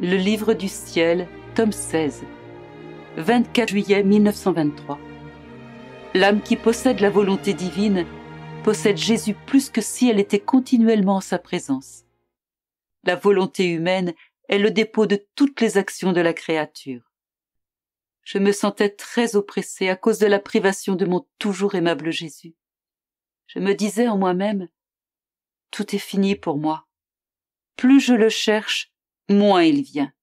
Le livre du ciel, tome 16, 24 juillet 1923. L'âme qui possède la volonté divine possède Jésus plus que si elle était continuellement en sa présence. La volonté humaine est le dépôt de toutes les actions de la créature. Je me sentais très oppressée à cause de la privation de mon toujours aimable Jésus. Je me disais en moi-même, tout est fini pour moi. Plus je le cherche, moins il vient.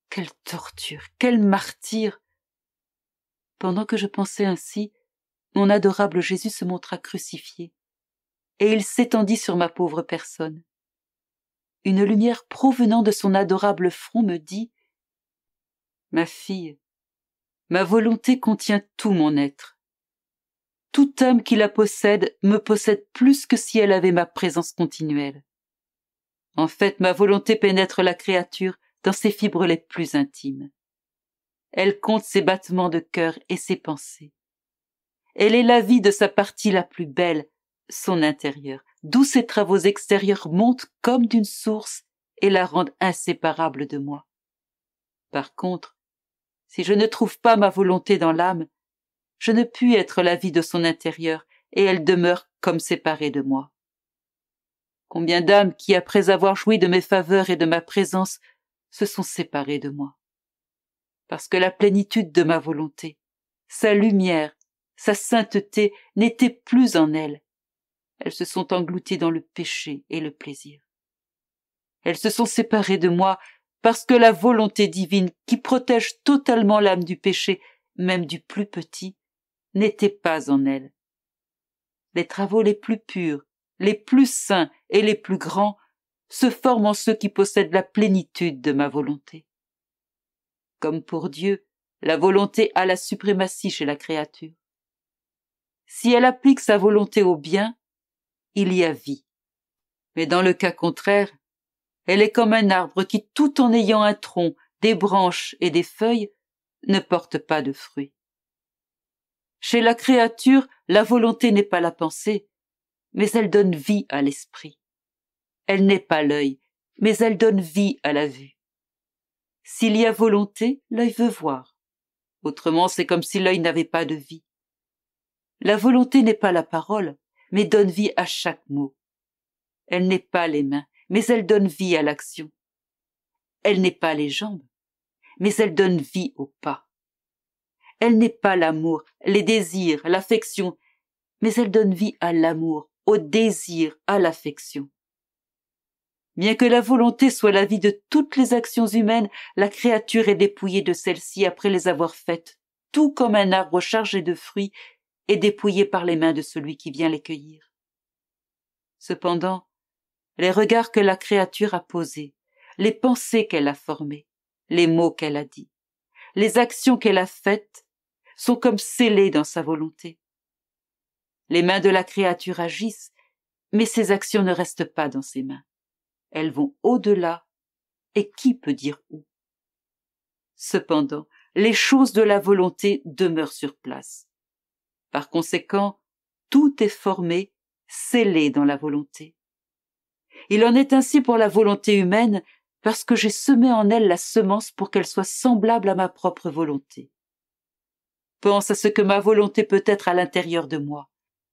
Quelle torture, quel martyre! Pendant que je pensais ainsi, mon adorable Jésus se montra crucifié, et il s'étendit sur ma pauvre personne. Une lumière provenant de son adorable front me dit « Ma fille, ma volonté contient tout mon être. Toute âme qui la possède me possède plus que si elle avait ma présence continuelle. En fait, ma volonté pénètre la créature dans ses fibres les plus intimes. Elle compte ses battements de cœur et ses pensées. Elle est la vie de sa partie la plus belle, son intérieur, d'où ses travaux extérieurs montent comme d'une source et la rendent inséparable de moi. Par contre, si je ne trouve pas ma volonté dans l'âme, je ne puis être la vie de son intérieur et elle demeure comme séparée de moi. Combien d'âmes qui, après avoir joui de mes faveurs et de ma présence, se sont séparées de moi. Parce que la plénitude de ma volonté, sa lumière, sa sainteté n'étaient plus en elles. Elles se sont englouties dans le péché et le plaisir. Elles se sont séparées de moi parce que la volonté divine qui protège totalement l'âme du péché, même du plus petit, n'était pas en elles. Les travaux les plus purs, les plus saints et les plus grands se forment en ceux qui possèdent la plénitude de ma volonté. Comme pour Dieu, la volonté a la suprématie chez la créature. Si elle applique sa volonté au bien, il y a vie. Mais dans le cas contraire, elle est comme un arbre qui, tout en ayant un tronc, des branches et des feuilles, ne porte pas de fruits. Chez la créature, la volonté n'est pas la pensée, mais elle donne vie à l'esprit. Elle n'est pas l'œil, mais elle donne vie à la vue. S'il y a volonté, l'œil veut voir. Autrement, c'est comme si l'œil n'avait pas de vie. La volonté n'est pas la parole, mais donne vie à chaque mot. Elle n'est pas les mains, mais elle donne vie à l'action. Elle n'est pas les jambes, mais elle donne vie au pas. Elle n'est pas l'amour, les désirs, l'affection, mais elle donne vie à l'amour, au désir, à l'affection. Bien que la volonté soit la vie de toutes les actions humaines, la créature est dépouillée de celles-ci après les avoir faites, tout comme un arbre chargé de fruits est dépouillé par les mains de celui qui vient les cueillir. Cependant, les regards que la créature a posés, les pensées qu'elle a formées, les mots qu'elle a dits, les actions qu'elle a faites, sont comme scellés dans sa volonté. Les mains de la créature agissent, mais ses actions ne restent pas dans ses mains. Elles vont au-delà, et qui peut dire où? Cependant, les choses de la volonté demeurent sur place. Par conséquent, tout est formé, scellé dans la volonté. Il en est ainsi pour la volonté humaine, parce que j'ai semé en elle la semence pour qu'elle soit semblable à ma propre volonté. Pense à ce que ma volonté peut être à l'intérieur de moi,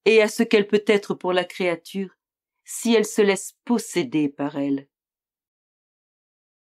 et à ce qu'elle peut être pour la créature, si elle se laisse posséder par elle.